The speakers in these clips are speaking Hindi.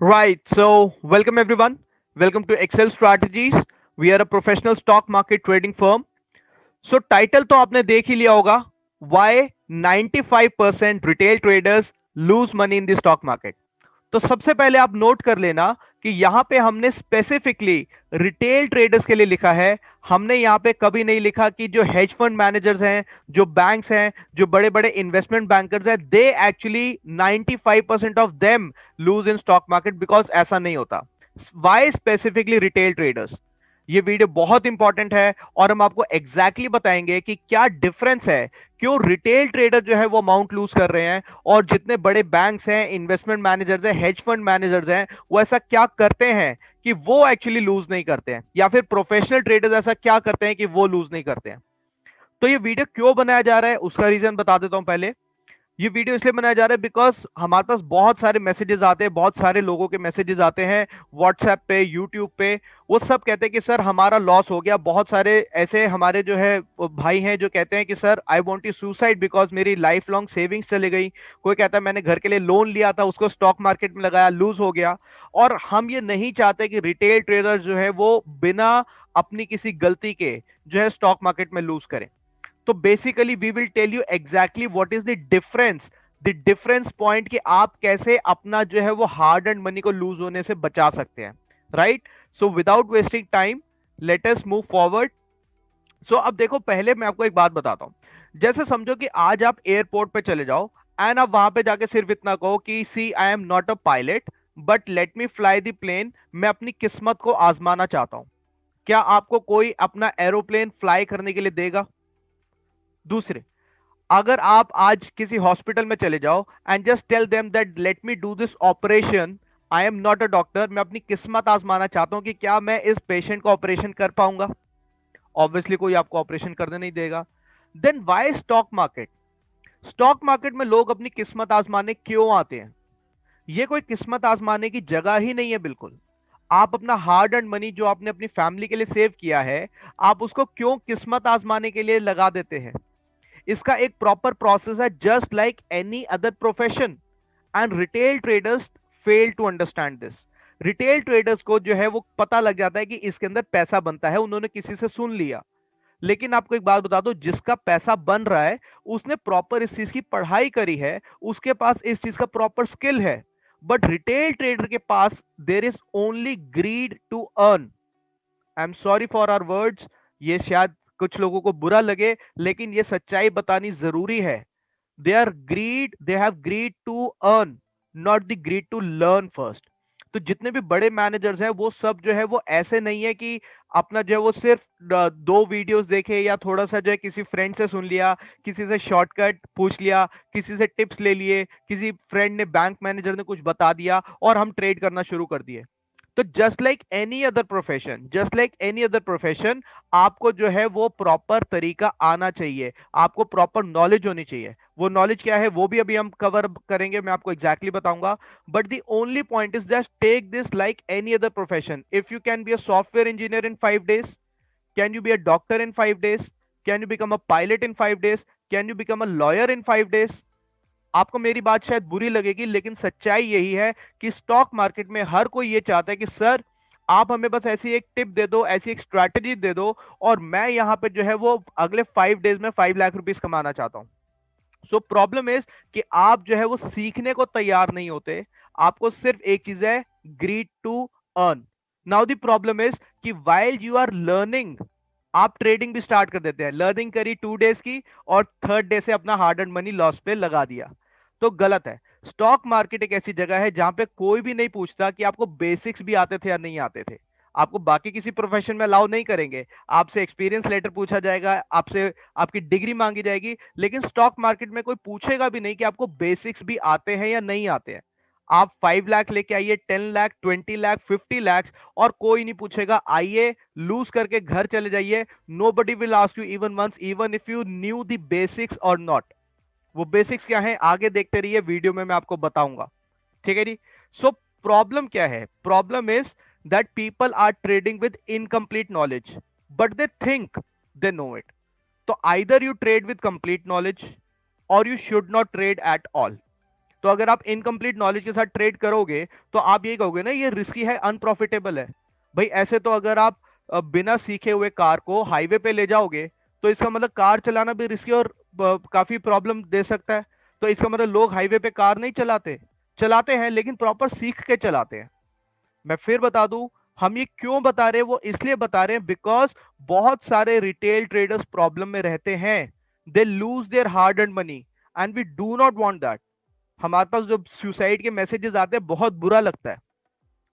Right. So, welcome everyone. Welcome to Excel Strategies. We are a professional stock market trading firm. So, title तो आपने देख ही लिया होगा. Why 95% retail traders lose money in the stock market. तो सबसे पहले आप नोट कर लेना कि यहां पे हमने स्पेसिफिकली रिटेल ट्रेडर्स के लिए लिखा है. हमने यहां पे कभी नहीं लिखा कि जो हेज फंड मैनेजर्स हैं, जो बैंक्स हैं, जो बड़े बड़े इन्वेस्टमेंट बैंकर्स हैं, they actually 95% of them lose in stock market, because ऐसा नहीं होता. Why specifically retail traders? ये वीडियो बहुत इंपॉर्टेंट है और हम आपको एग्जैक्टली बताएंगे कि क्या डिफरेंस है, क्यों रिटेल ट्रेडर जो है वो अमाउंट लूज कर रहे हैं, और जितने बड़े बैंक्स हैं, इन्वेस्टमेंट मैनेजर्स हैं, हेज फंड मैनेजर्स हैं, वो ऐसा क्या करते हैं कि वो एक्चुअली लूज नहीं करते हैं, या फिर प्रोफेशनल ट्रेडर्स ऐसा क्या करते हैं कि वो लूज नहीं करते हैं. तो ये वीडियो क्यों बनाया जा रहा है उसका रीजन बता देता हूं पहले. ये वीडियो इसलिए बनाया जा रहा है बिकॉज हमारे पास बहुत सारे मैसेजेस आते हैं, बहुत सारे लोगों के मैसेजेस आते हैं व्हाट्सएप पे, यूट्यूब पे. वो सब कहते हैं कि सर हमारा लॉस हो गया. बहुत सारे ऐसे हमारे जो है वो भाई हैं जो कहते हैं कि sir I want to suicide because मेरी लाइफ लॉन्ग सेविंग्स चली गई. कोई कहता है मैंने घर के लिए लोन लिया था, उसको स्टॉक मार्केट में लगाया, लूज हो गया. और हम ये नहीं चाहते कि रिटेल ट्रेडर जो है वो बिना अपनी किसी गलती के जो है स्टॉक मार्केट में लूज करें. तो basically we will tell you exactly what is the difference point, कि आप कैसे अपना जो है वो हार्ड एंड मनी को लूज होने से बचा सकते हैं. Right. So without wasting time, let us move forward. So अब देखो, पहले मैं आपको एक बात बताता हूं. जैसे समझो कि आज आप एयरपोर्ट पे चले जाओ एंड आप वहां पे जाके सिर्फ इतना कहो कि see I am not a pilot but let me fly the plane. मैं अपनी किस्मत को आजमाना चाहता हूं. क्या आपको कोई अपना एरोप्लेन फ्लाई करने के लिए देगा? दूसरे, अगर आप आज किसी हॉस्पिटल में चले जाओ and just tell them that let me do this operation, I am not a doctor, मैं अपनी किस्मत आजमाना चाहता हूं कि क्या मैं इस पेशेंट का ऑपरेशन कर पाऊंगा. ऑब्वियसली कोई आपको ऑपरेशन करने नहीं देगा. Then why stock market? Stock market में लोग अपनी किस्मत आजमाने क्यों आते हैं? ये कोई किस्मत आजमाने की जगह ही नहीं है बिल्कुल. आप अपना हार्ड एंड मनी जो आपने अपनी फैमिली के लिए सेव किया है, आप उसको क्यों किस्मत आजमाने के लिए लगा देते हैं? इसका एक प्रॉपर प्रोसेस है, just like any other profession. And retail traders fail to understand this. Retail traders को जो है वो पता लग जाता है कि इसके अंदर पैसा बनता है, उन्होंने किसी से सुन लिया. लेकिन आपको एक बात बता दो, जिसका पैसा बन रहा है उसने प्रॉपर इस चीज की पढ़ाई करी है, उसके पास इस चीज का प्रॉपर स्किल है. बट रिटेल ट्रेडर के पास there is only greed to earn. I am sorry for our words. ये शायद कुछ लोगों को बुरा लगे, लेकिन ये सच्चाई बतानी जरूरी है. They have greed to earn, not the greed to learn first. तो जितने भी बड़े मैनेजर्स हैं वो सब जो है वो ऐसे नहीं है कि अपना जो है वो सिर्फ दो वीडियोस देखे या थोड़ा सा जो है किसी फ्रेंड से सुन लिया, किसी से शॉर्टकट पूछ लिया, किसी से टिप्स ले लिए, किसी फ्रेंड ने, बैंक मैनेजर ने कुछ बता दिया और हम ट्रेड करना शुरू कर दिए. तो just like any other profession आपको जो है वो प्रॉपर तरीका आना चाहिए, आपको प्रॉपर नॉलेज होनी चाहिए. वो नॉलेज क्या है वो भी अभी हम कवर करेंगे, मैं आपको एग्जैक्टली बताऊंगा. But the only point is just take this like any other profession. If you can be a software engineer in 5 days, can you be a doctor in 5 days? Can you become a pilot in 5 days? Can you become a lawyer in 5 days? आपको मेरी बात शायद बुरी लगेगी, लेकिन सच्चाई यही है कि स्टॉक मार्केट में हर कोई ये चाहता है कि सर आप हमें बस ऐसी एक टिप दे दो, ऐसी एक स्ट्रैटेजी दे दो, और मैं यहां पे जो है वो अगले 5 days में 5 लाख रुपीस कमाना चाहता हूं. सो प्रॉब्लम इज कि आप जो है वो सीखने को तैयार नहीं होते. आपको सिर्फ एक चीज है, greed to earn. Now the problem is कि वाइल यू आर लर्निंग, आप ट्रेडिंग भी स्टार्ट कर देते हैं. लर्निंग करी 2 days की और थर्ड डे से अपना हार्ड एंड मनी लॉस पे लगा दिया. तो गलत है. स्टॉक मार्केट एक ऐसी जगह है जहां पे कोई भी नहीं पूछता कि आपको बेसिक्स भी आते थे या नहीं आते थे. आपको बाकी किसी प्रोफेशन में अलाउ नहीं करेंगे. आपसे एक्सपीरियंस लेटर पूछा जाएगा, आपसे आपकी डिग्री मांगी जाएगी, लेकिन स्टॉक मार्केट में कोई पूछेगा भी नहीं कि आपको बेसिक्स भी आते हैं या नहीं आते हैं. आप 5 लाख लेके आइए, 10 लाख, 20 लाख, 50 lakhs, और कोई नहीं पूछेगा. आइए, लूज करके घर चले जाइए. Nobody will ask you even once even if you knew the basics और नॉट. वो बेसिक्स क्या है आगे देखते रहिए, वीडियो में मैं आपको बताऊंगा. ठीक है जी. सो प्रॉब्लम क्या है? Problem is that people are trading with incomplete knowledge, but they think they know it. तो either you trade with complete knowledge और you should not trade at all. तो अगर आप इनकम्प्लीट नॉलेज के साथ ट्रेड करोगे तो आप यही कहोगे ना ये रिस्की है, अनप्रॉफिटेबल है। भाई ऐसे तो अगर आप बिना सीखे हुए कार को हाईवे पे ले जाओगे तो इसका मतलब कार चलाना भी रिस्की और काफी प्रॉब्लम दे सकता है। तो इसका मतलब लोग हाईवे पे कार नहीं चलाते, चलाते हैं लेकिन प्रॉपर सीख के चलाते हैं। मैं फिर बता दूं, हम ये क्यों बता रहे हैं, वो इसलिए बता रहे हैं बिकॉज बहुत सारे रिटेल ट्रेडर्स प्रॉब्लम में रहते हैं। They lose their hard and money and we do not want that. हमारे पास जो सुसाइड के मैसेजेस आते हैं बहुत बुरा लगता है,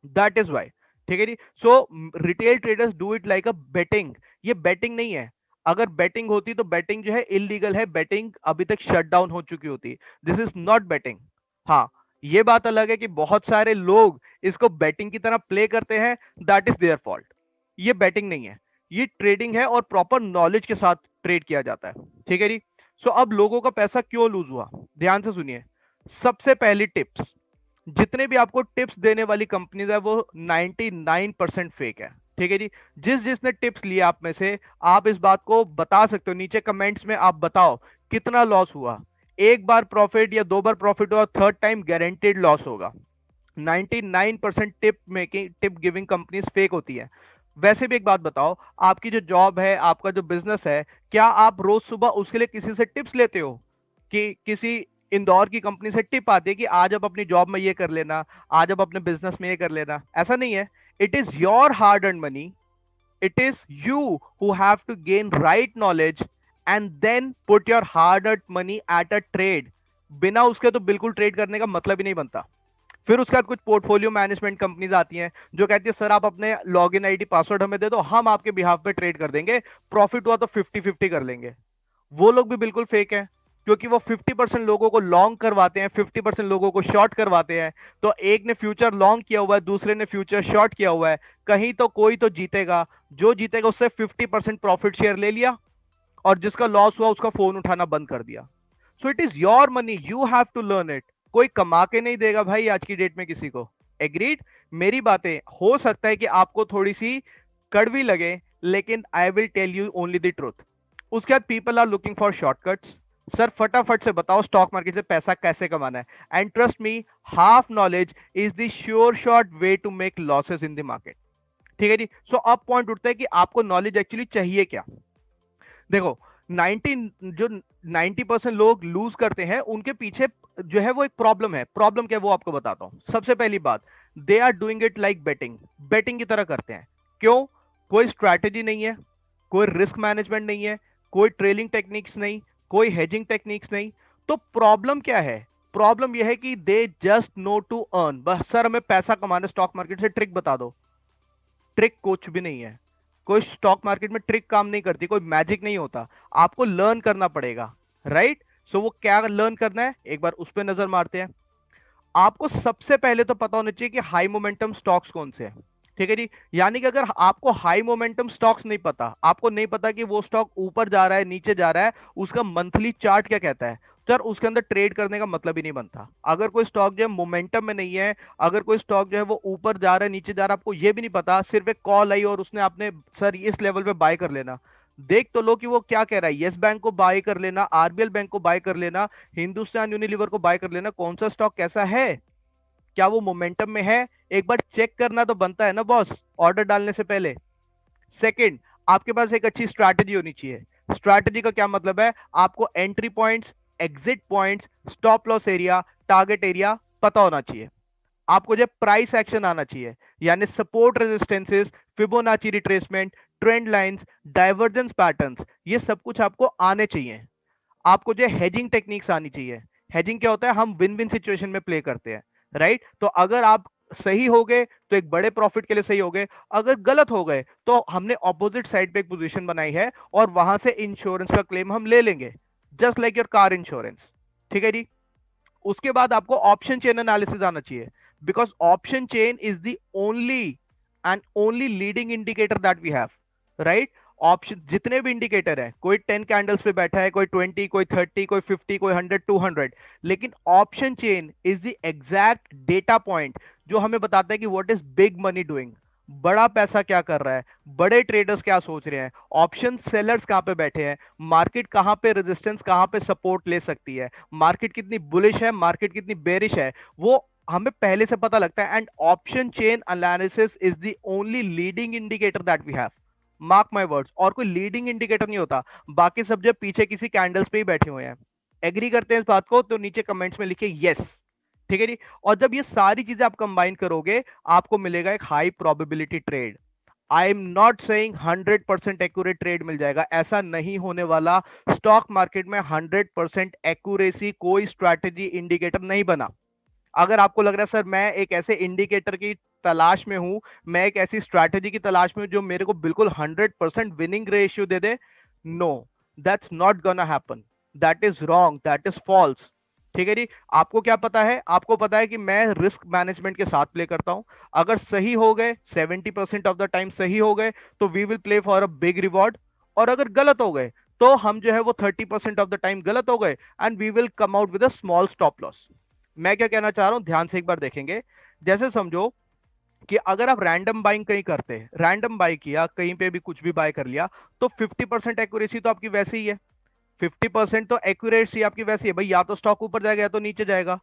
दैट इज वाई। ठीक है जी। So retail traders do it like a betting. ये बेटिंग नहीं है। अगर बेटिंग होती तो बेटिंग जो है इलीगल है, बेटिंग अभी तक शट डाउन हो चुकी होती। This is not betting. हाँ, ये बात अलग है कि बहुत सारे लोग इसको बेटिंग की तरह प्ले करते हैं, दैट इज देयर फॉल्ट। ये बेटिंग नहीं है, ये ट्रेडिंग है और प्रॉपर नॉलेज के साथ ट्रेड किया जाता है। ठीक है जी। सो अब लोगों का पैसा क्यों लूज हुआ, ध्यान से सुनिए। सबसे पहली टिप्स, जितने भी आपको टिप्स देने वाली कंपनीज है वो 99% फेक है। ठीक है जी। जिसने टिप्स लिए आप में से, आप इस बात को बता सकते हो नीचे कमेंट्स में, आप बताओ कितना लॉस हुआ। एक बार प्रॉफिट या दो बार प्रॉफिट हुआ, थर्ड टाइम गारंटेड लॉस होगा। 99% tip making, tip giving companies fake होती है। वैसे भी एक बात बताओ, आपकी जो जॉब है, आपका जो बिजनेस है, क्या आप रोज सुबह उसके लिए किसी से टिप्स लेते हो कि किसी इंदौर की कंपनी से टिप आती है कि आज आप अपनी जॉब में ये कर लेना, आज आप अपने बिजनेस में ये कर लेना? ऐसा नहीं है। It is your hard earn money, it is you who have to gain right knowledge and then put your hard earned money at a trade। बिना उसके तो बिल्कुल ट्रेड करने का मतलब ही नहीं बनता। फिर उसके बाद कुछ पोर्टफोलियो मैनेजमेंट कंपनीज आती हैं जो कहती है सर आप अपने लॉग इन आईडी पासवर्ड हमें दे दो, हम आपके बिहाफ पे ट्रेड कर देंगे, प्रॉफिट हुआ तो 50-50 कर लेंगे। वो लोग भी बिल्कुल फेक है, क्योंकि वो 50% लोगों को लॉन्ग करवाते हैं, 50% लोगों को शॉर्ट करवाते हैं। तो एक ने फ्यूचर लॉन्ग किया हुआ है, दूसरे ने फ्यूचर शॉर्ट किया हुआ है, कहीं तो कोई तो जीतेगा। जो जीतेगा उससे 50% प्रॉफिट शेयर ले लिया और जिसका लॉस हुआ उसका फोन उठाना बंद कर दिया। So it is your money, you have to learn it. कोई कमा के नहीं देगा भाई आज की डेट में किसी को। एग्रीड। मेरी बातें हो सकता है कि आपको थोड़ी सी कड़वी लगे, लेकिन I will tell you only the truth. उसके बाद people are looking for shortcuts. Sir फटाफट से बताओ स्टॉक मार्केट से पैसा कैसे कमाना है। And trust me, half knowledge is the sure short way to make losses in the market. ठीक है जी। सो अब पॉइंट उठता है कि आपको नॉलेज एक्चुअली चाहिए क्या। देखो, 90% लोग लूज करते हैं, उनके पीछे जो है वो एक प्रॉब्लम है। प्रॉब्लम क्या है वो आपको बताता हूं। सबसे पहली बात, they are doing it like betting. Betting की तरह करते हैं। क्यों? कोई स्ट्रैटेजी नहीं है, कोई रिस्क मैनेजमेंट नहीं है, कोई ट्रेलिंग टेक्निक्स नहीं, कोई हेजिंग टेक्निक्स नहीं। तो प्रॉब्लम क्या है? प्रॉब्लम यह है कि they just know to earn. बस सर हमें पैसा कमाना, स्टॉक मार्केट से ट्रिक बता दो। ट्रिक कुछ भी नहीं है। कोई स्टॉक मार्केट में ट्रिक काम नहीं करती, कोई मैजिक नहीं होता। आपको लर्न करना पड़ेगा, राइट? सो वो क्या लर्न करना है, एक बार उस पर नजर मारते हैं। आपको सबसे पहले तो पता होना चाहिए कि हाई मोमेंटम स्टॉक्स कौन से हैं। ठीक है जी। यानी कि अगर आपको हाई मोमेंटम स्टॉक्स नहीं पता, आपको नहीं पता कि वो स्टॉक ऊपर जा रहा है नीचे जा रहा है, उसका मंथली चार्ट क्या कहता है, तो यार उसके अंदर ट्रेड करने का मतलब ही नहीं बनता। अगर कोई स्टॉक जो है मोमेंटम में नहीं है, अगर कोई स्टॉक जो है वो ऊपर जा रहा है नीचे जा रहा है, आपको ये भी नहीं पता, सिर्फ एक कॉल आई और उसने आपने सर इस लेवल पे बाय कर लेना। देख तो लो कि वो क्या कह रहा है। यस बैंक को बाय कर लेना, आरबीएल बैंक को बाय कर लेना, हिंदुस्तान यूनिलीवर को बाय कर लेना, कौन सा स्टॉक कैसा है, क्या वो मोमेंटम में है, एक बार चेक करना तो बनता है ना बॉस, ऑर्डर डालने से पहले। सेकंड, आपके पास एक अच्छी स्ट्रैटेजी होनी चाहिए। स्ट्रैटेजी का क्या मतलब है? आपको entry points, exit points, stop loss area, target area पता होना चाहिए। आपको जो प्राइस एक्शन आना चाहिए, यानी support resistances, Fibonacci retracement, trend lines, divergence patterns, ये सब कुछ आपको आने चाहिए। आपको जो हेजिंग टेक्निक्स आनी चाहिए। हेजिंग क्या होता है? हम विन विन सिचुएशन में प्ले करते हैं, राइट? तो अगर आप सही हो गए तो एक बड़े प्रॉफिट के लिए सही हो गए, अगर गलत हो गए तो हमने ऑपोजिट साइड पे एक पोजीशन बनाई है और वहां से इंश्योरेंस का क्लेम हम ले लेंगे, just like your car insurance. ठीक है जी। उसके बाद आपको ऑप्शन चेन एनालिसिस आना चाहिए, because option chain is the only and only leading indicator that we have, right? Option जितने भी इंडिकेटर है, कोई 10 कैंडल्स पे बैठा है, कोई 20, कोई 30, कोई 50, कोई 100, 200, लेकिन option chain is the exact data point जो हमें बताता है कि what is big money doing. बड़ा पैसा क्या कर रहा है, बड़े ट्रेडर्स क्या सोच रहे हैं, ऑप्शन सेलर्स कहां पे बैठे हैं, मार्केट कहां पे रेजिस्टेंस कहां पे सपोर्ट ले सकती है, मार्केट कितनी बुलिश है, मार्केट कितनी बेरिश है, वो हमें पहले से पता लगता है। And option chain analysis is the only leading indicator that we have. Mark my words, और कोई लीडिंग इंडिकेटर नहीं होता। बाकी सब जब पीछे किसी कैंडल्स पे ही बैठे हुए हैं। एग्री करते हैं इस बात को तो नीचे कमेंट्स में लिखिए यस। ठीक है जी। और जब ये सारी चीजें आप कंबाइन करोगे, आपको मिलेगा एक high probability trade. I am not saying 100% accurate trade मिल जाएगा, ऐसा नहीं होने वाला। स्टॉक मार्केट में 100% एक्यूरेसी कोई स्ट्रैटेजी इंडिकेटर नहीं बना। अगर आपको लग रहा है सर मैं एक ऐसे इंडिकेटर की तलाश में हूं, मैं एक ऐसी स्ट्रैटेजी की तलाश में हूं जो मेरे को बिल्कुल 100% विनिंग रेशियो दे दे, no, that's not gonna happen. That is wrong, that is false. ठीक है जी। आपको क्या पता है, आपको पता है कि मैं रिस्क मैनेजमेंट के साथ प्ले करता हूं। अगर सही हो गए 70% ऑफ द टाइम सही हो गए तो we will play for a big reward. और अगर गलत हो गए तो हम जो है वो 30% ऑफ द टाइम गलत हो गए and we will come out with a small stop loss. मैं क्या कहना चाह रहा हूं, ध्यान से एक बार देखेंगे। जैसे समझो कि अगर आप रैंडम बाइंग कहीं करते हैं, रैंडम बाई किया कहीं पे भी कुछ भी बाय कर लिया, तो 50% एक्यूरेसी तो आपकी वैसे ही है। 50% तो एक्यूरेसी आपकी वैसी है भाई, या तो स्टॉक ऊपर जाएगा या तो नीचे जाएगा।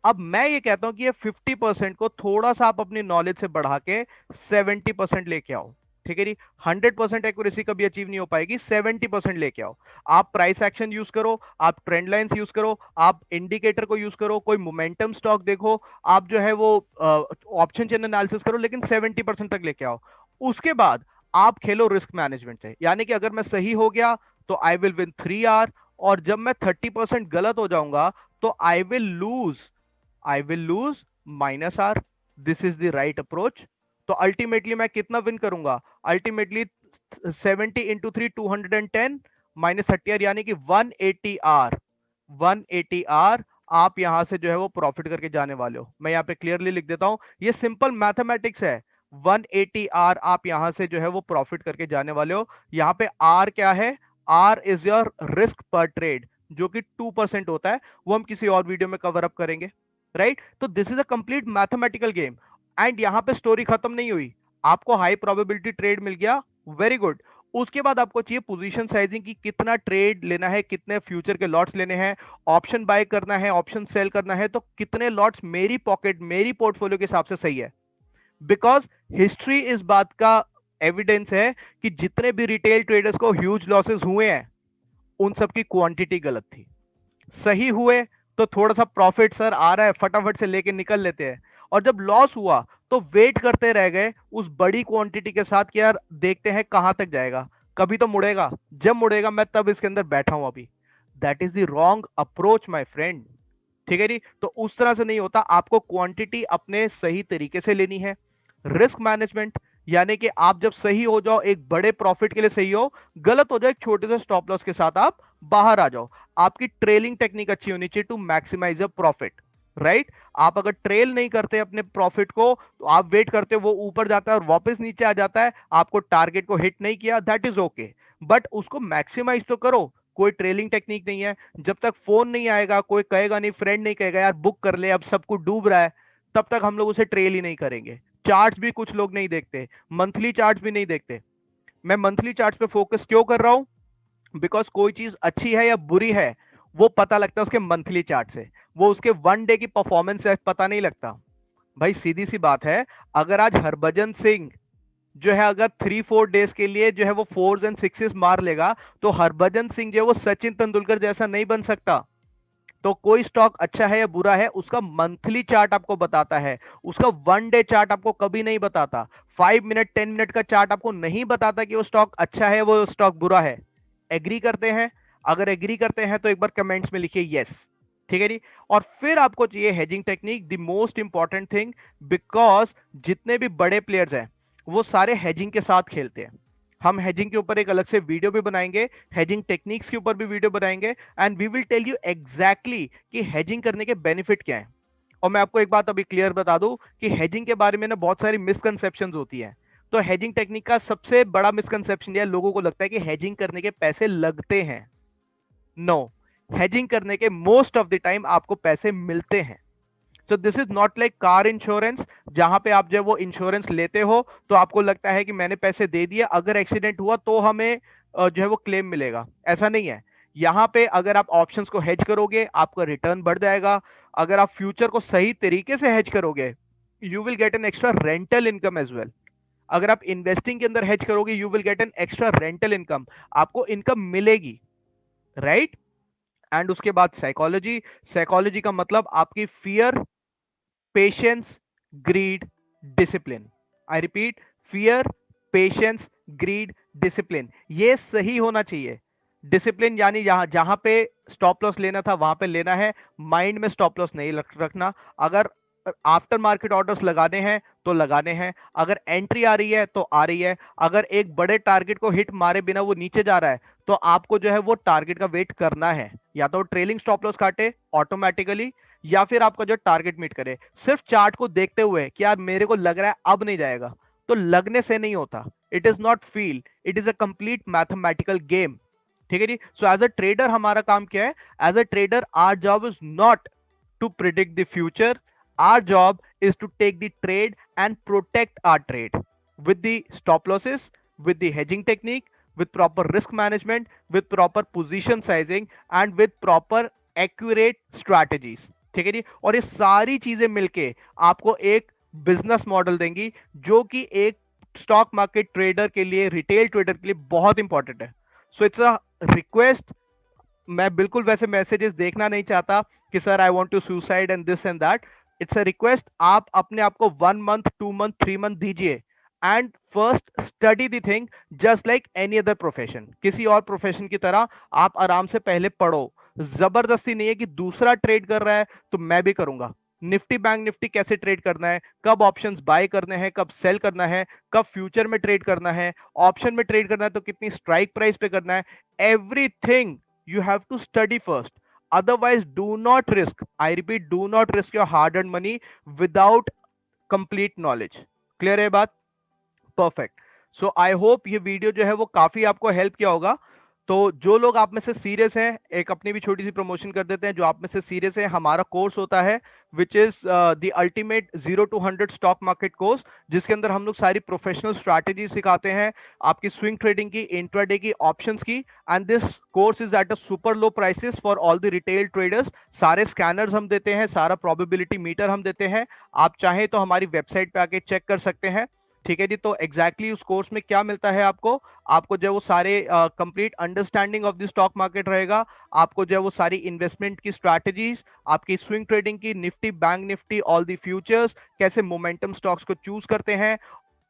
अब मैं ये कहता हूं कि ये 50% को थोड़ा सा आप अपनी नॉलेज से बढ़ा के 70% लेके आओ। ठीक है जी। 100% एक्यूरेसी कभी अचीव नहीं हो पाएगी, 70% लेके आओ। आप प्राइस एक्शन यूज करो, आप ट्रेंड लाइंस यूज करो, आप इंडिकेटर को यूज करो, कोई मोमेंटम स्टॉक देखो, आप जो है वो ऑप्शन चेन एनालिसिस करो, लेकिन 70% तक लेके आओ। उसके बाद आप खेलो रिस्क मैनेजमेंट से, यानी कि अगर मैं सही हो गया तो आई विल विन 3 आर, और जब मैं 30% गलत हो जाऊंगा तो I will lose -R। This is the right approach. तो अल्टीमेटली मैं कितना विन करूंगा, अल्टीमेटली 70 × 3 210 -30R, यानी कि 180 R। 180 R आप यहां से जो है वो प्रॉफिट करके जाने वाले हो। मैं यहां पे क्लियरली लिख देता हूं, ये सिंपल मैथमेटिक्स है। 180 R आप यहां से जो है वो प्रॉफिट करके जाने वाले हो। यहां पे R क्या है, R इज योर रिस्क पर ट्रेड, जो कि 2% होता है। वो हम किसी और वीडियो में कवर अप करेंगे, राइट। तो this is a complete mathematical game. And यहां पे स्टोरी खत्म नहीं हुई। आपको हाई प्रोबेबिलिटी ट्रेड मिल गया, वेरी गुड। उसके बाद आपको चाहिए पोजीशन साइजिंग की, कितना ट्रेड लेना है, कितने फ्यूचर के लॉट्स लेने हैं, ऑप्शन बाय करना है, ऑप्शन सेल करना है, तो कितने लॉट्स मेरी पॉकेट मेरी पोर्टफोलियो के हिसाब से सही है। बिकॉज हिस्ट्री इस बात का एविडेंस है कि जितने भी रिटेल ट्रेडर्स को ह्यूज लॉसेस हुए हैं, उन सबकी क्वांटिटी गलत थी। सही हुए तो थोड़ा सा प्रॉफिट सर आ रहा है, फटाफट से लेके निकल लेते हैं। और जब लॉस हुआ तो वेट करते रह गए उस बड़ी क्वांटिटी के साथ कि यार देखते हैं कहां तक जाएगा, कभी तो मुड़ेगा, जब मुड़ेगा मैं तब इसके अंदर बैठा हूं अभी। That is the wrong approach my friend. ठीक है जी। तो उस तरह से नहीं होता, आपको क्वांटिटी अपने सही तरीके से लेनी है। रिस्क मैनेजमेंट, यानी कि आप जब सही हो जाओ एक बड़े प्रॉफिट के लिए सही हो, गलत हो जाए एक छोटे से स्टॉप लॉस के साथ आप बाहर आ जाओ। आपकी ट्रेलिंग टेक्निक अच्छी होनी चाहिए to maximize a profit, right. आप अगर ट्रेल नहीं करते अपने प्रॉफिट को, तो आप वेट करते हो वो ऊपर जाता है और वापस नीचे आ जाता है, आपको टारगेट को हिट नहीं किया, दैट इज ओके, बट उसको मैक्सिमाइज तो करो। कोई ट्रेलिंग टेक्निक नहीं है। जब तक फोन नहीं आएगा, कोई कहेगा नहीं, फ्रेंड नहीं कहेगा यार बुक कर ले अब सब कुछ डूब रहा है, तब तक हम लोग उसे ट्रेल ही नहीं करेंगे। चार्ट्स भी कुछ लोग नहीं देखते, मंथली चार्ट्स भी नहीं देखते। मैं मंथली चार्ट्स पे फोकस क्यों कर रहा हूं, बिकॉज कोई चीज अच्छी है या बुरी है वो पता लगता है उसके मंथली चार्ट से, वो उसके 1 डे की परफॉर्मेंस से पता नहीं लगता। भाई सीधी सी बात है, अगर आज हरभजन सिंह जो है अगर 3-4 डेज के लिए जो है वो 4s और 6s मार लेगा, तो हरभजन सिंह जो है वो सचिन तेंदुलकर जैसा नहीं बन सकता। तो कोई स्टॉक अच्छा है या बुरा है उसका मंथली चार्ट आपको बताता है, उसका 1 डे चार्ट आपको कभी नहीं बताता। 5 मिनट 10 मिनट का चार्ट आपको नहीं बताता कि वो स्टॉक अच्छा है वो स्टॉक बुरा है। एग्री करते हैं? अगर एग्री करते हैं तो एक बार कमेंट्स में लिखिए यस। ठीक है जी। और फिर आपको चाहिए hedging technique, the most important thing, because जितने भी बड़े प्लेयर्स हैं वो सारे हेजिंग के साथ खेलते हैं। हम हेजिंग के ऊपर एक अलग से वीडियो भी बनाएंगे, हेजिंग टेक्निक्स के ऊपर भी वीडियो बनाएंगे, and we will tell you exactly कि हेजिंग करने के बेनिफिट क्या है। और मैं आपको एक बात अभी क्लियर बता दूं कि हेजिंग के बारे में ना बहुत सारी मिसकंसेप्शंस होती हैं। तो हेजिंग टेक्निक का सबसे बड़ा मिसकंसेप्शन यह, लोगों को लगता है कि हेजिंग करने के पैसे लगते हैं। नो, हेजिंग करने के मोस्ट ऑफ द टाइम आपको पैसे मिलते हैं। So this is not like car insurance, जहां पे आप जब वो इंश्योरेंस लेते हो तो आपको लगता है कि मैंने पैसे दे दिए, अगर एक्सीडेंट हुआ तो हमें जो है वो क्लेम मिलेगा। ऐसा नहीं है। यहाँ पे अगर आप ऑप्शंस को हेज करोगे आपका रिटर्न बढ़ जाएगा। अगर आप फ्यूचर को सही तरीके से हेज करोगे you will get an extra rental income as well. अगर आप इन्वेस्टिंग के अंदर हेज करोगे you will get an extra rental income, आपको इनकम मिलेगी, राइट। एंड उसके बाद साइकोलॉजी, साइकोलॉजी का मतलब आपकी fear, patience, greed, discipline. I repeat, fear, patience, greed, discipline, ये सही होना चाहिए। डिसिप्लिन यानी यहां जहां पे स्टॉप लॉस लेना था वहां पे लेना है, माइंड में स्टॉप लॉस नहीं रखना। अगर आफ्टर मार्केट ऑर्डर्स लगाने हैं तो लगाने हैं, अगर एंट्री आ रही है तो आ रही है। अगर एक बड़े टारगेट को हिट मारे बिना वो नीचे जा रहा है तो आपको जो है वो टारगेट का वेट करना है, या तो ट्रेलिंग स्टॉप लॉस काटे ऑटोमेटिकली, या फिर आपका जो टारगेट मीट करे। सिर्फ चार्ट को देखते हुए कि यार मेरे को लग रहा है अब नहीं जाएगा, तो लगने से नहीं होता। It is not feel, it is a complete mathematical game. ठीक है जी। सो एज अ ट्रेडर हमारा काम क्या है? As a trader our job is not to predict the future, our job is to take the trade and protect our trade with the stop losses, with the hedging technique, with proper risk management, with proper position sizing and with proper accurate strategies। ठीक है जी। और ये सारी चीजें मिलके आपको एक बिजनेस मॉडल देंगी जो कि एक स्टॉक मार्केट ट्रेडर के लिए, रिटेल ट्रेडर के लिए बहुत इंपॉर्टेंट है। सो इट्स अ रिक्वेस्ट, मैं बिल्कुल वैसे मैसेजेस देखना नहीं चाहता कि sir I want to suicide and this and that. It's a request, आप अपने आप को 1 मंथ, 2 मंथ, 3 मंथ दीजिए and first study the thing just like any other profession. किसी और प्रोफेशन की तरह आप आराम से पहले पढ़ो। जबरदस्ती नहीं है कि दूसरा ट्रेड कर रहा है तो मैं भी करूंगा। निफ्टी बैंक निफ्टी कैसे ट्रेड करना है, कब ऑप्शंस बाय करने हैं, कब सेल करना है, कब फ्यूचर में ट्रेड करना है, ऑप्शन में ट्रेड करना है तो कितनी स्ट्राइक प्राइस पे करना है, everything you have to study first. Otherwise do not risk, I repeat, do not risk your hard earned money without complete knowledge। Clear है बात? परफेक्ट। सो आई होप ये वीडियो जो है वो काफी आपको हेल्प किया होगा। तो जो लोग आप में से सीरियस हैं, एक अपनी भी छोटी सी प्रमोशन कर देते हैं, जो आप में से सीरियस है, हमारा कोर्स होता है which is the ultimate 0 to 100 stock market course, जिसके अंदर हम लोग सारी प्रोफेशनल स्ट्रैटेजी सिखाते हैं, आपकी स्विंग ट्रेडिंग की, इंट्राडे की, ऑप्शंस की। And this course is at a super low prices for all the retail traders. सारे स्कैनर्स हम देते हैं, सारा प्रोबेबिलिटी मीटर हम देते हैं। आप चाहें तो हमारी वेबसाइट पे आके चेक कर सकते हैं। ठीक है जी। तो एग्जैक्टली उस कोर्स में क्या मिलता है आपको? आपको जो वो सारे complete understanding of the stock market रहेगा। आपको जो वो सारी इन्वेस्टमेंट की स्ट्रैटेजीज, आपकी स्विंग ट्रेडिंग की, Nifty bank Nifty, all the futures, कैसे मोमेंटम स्टॉक्स को चूज करते हैं,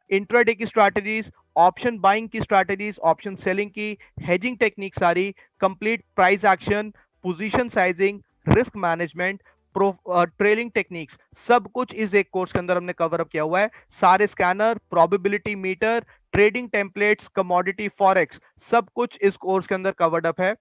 इंट्राडे की स्ट्रैटेजीज, ऑप्शन बाइंग की स्ट्रैटेजीज, ऑप्शन सेलिंग की, हेजिंग टेक्निक, सारी complete price action, position sizing, risk management, trailing techniques, सब कुछ इस एक कोर्स के अंदर हमने कवर अप किया हुआ है। सारे scanner, probability meter, trading templates, commodity, forex, सब कुछ इस कोर्स के अंदर कवर्ड अप है।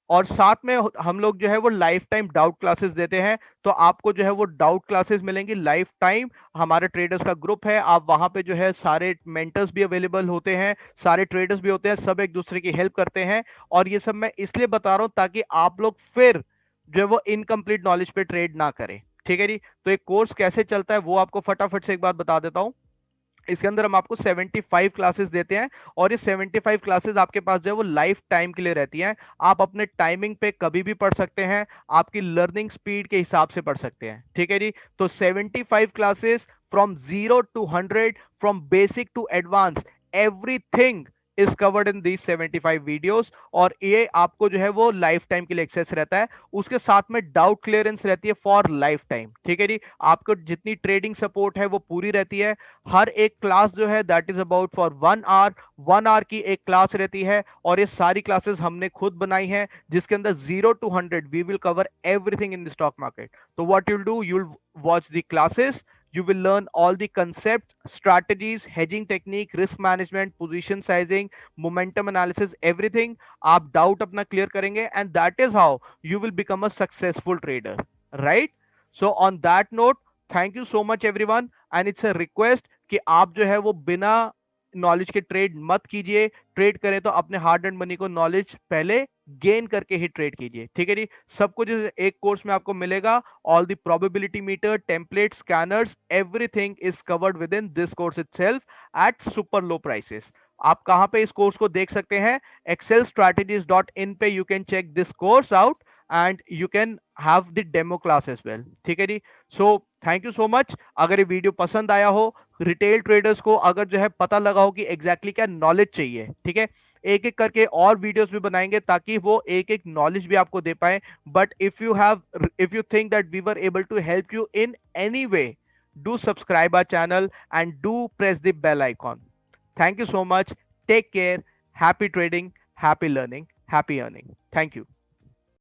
और साथ में हम लोग जो है वो लाइफ टाइम डाउट क्लासेस देते हैं। तो आपको जो है वो डाउट क्लासेस मिलेंगी लाइफ टाइम। हमारे ट्रेडर्स का ग्रुप है, आप वहां पे जो है सारे मेंटर्स भी अवेलेबल होते हैं, सारे ट्रेडर्स भी होते हैं, सब एक दूसरे की हेल्प करते हैं। और ये सब मैं इसलिए बता रहा हूं ताकि आप लोग फिर जो है वो इनकम्प्लीट नॉलेज पे ट्रेड ना करें। ठीक है जी। तो एक कोर्स कैसे चलता है वो आपको फटाफट से एक बार बता देता हूं। इसके अंदर हम आपको 75 क्लासेस देते हैं, और ये 75 क्लासेस आपके पास जो है वो लाइफ टाइम के लिए रहती हैं। आप अपने टाइमिंग पे कभी भी पढ़ सकते हैं, आपकी लर्निंग स्पीड के हिसाब से पढ़ सकते हैं। ठीक है जी। तो 75 classes from 0 to 100, from basic to advance, everything is covered in these 75 videos. और ये आपको जो है वो लाइफ टाइम के लिए एक्सेस रहता है। उसके साथ में डाउट क्लियरेंस रहती है फॉर लाइफ टाइम। ठीक है जी। आपको जितनी ट्रेडिंग सपोर्ट है वो पूरी रहती है। हर एक क्लास जो है that is about for 1 hour, 1 hour की एक क्लास रहती है। और ये सारी क्लासेस हमने खुद बनाई हैं, जिसके अंदर 0 to 100 we will cover everything in the stock market. तो what you'll do, you'll watch the classes, you will learn all the concepts, strategies, hedging technique, risk management, position sizing, momentum analysis, everything। आप डाउट अपना क्लियर करेंगे and that is how you will become a successful trader, right. So on that note, thank you so much everyone. And it's a request कि आप जो है वो बिना नॉलेज के ट्रेड मत कीजिए। ट्रेड करें तो अपने हार्ड एंड मनी को नॉलेज पहले गेन करके ही ट्रेड कीजिए, ठीक है जी। सब कुछ इस एक कोर्स में आपको मिलेगा, all the probability meter, template, scanners, everything is covered within this course itself at super low prices. आप कहां पे इस कोर्स को देख सकते हैं? excelstrategies.in पे you can check this course out and you can have the demo class as well, ठीक है जी। So thank you so much. अगर ये वीडियो पसंद आया हो, रिटेल ट्रेडर्स को अगर जो है पता लगा हो कि एग्जैक्टली क्या नॉलेज चाहिए, ठीक है, एक एक करके और वीडियोस भी बनाएंगे ताकि वो एक एक नॉलेज भी आपको दे पाए। But if you think that we were able to help you in any way, do subscribe our channel and do press the bell icon. Thank you so much. Take care. Happy trading, happy learning, happy earning. Thank you.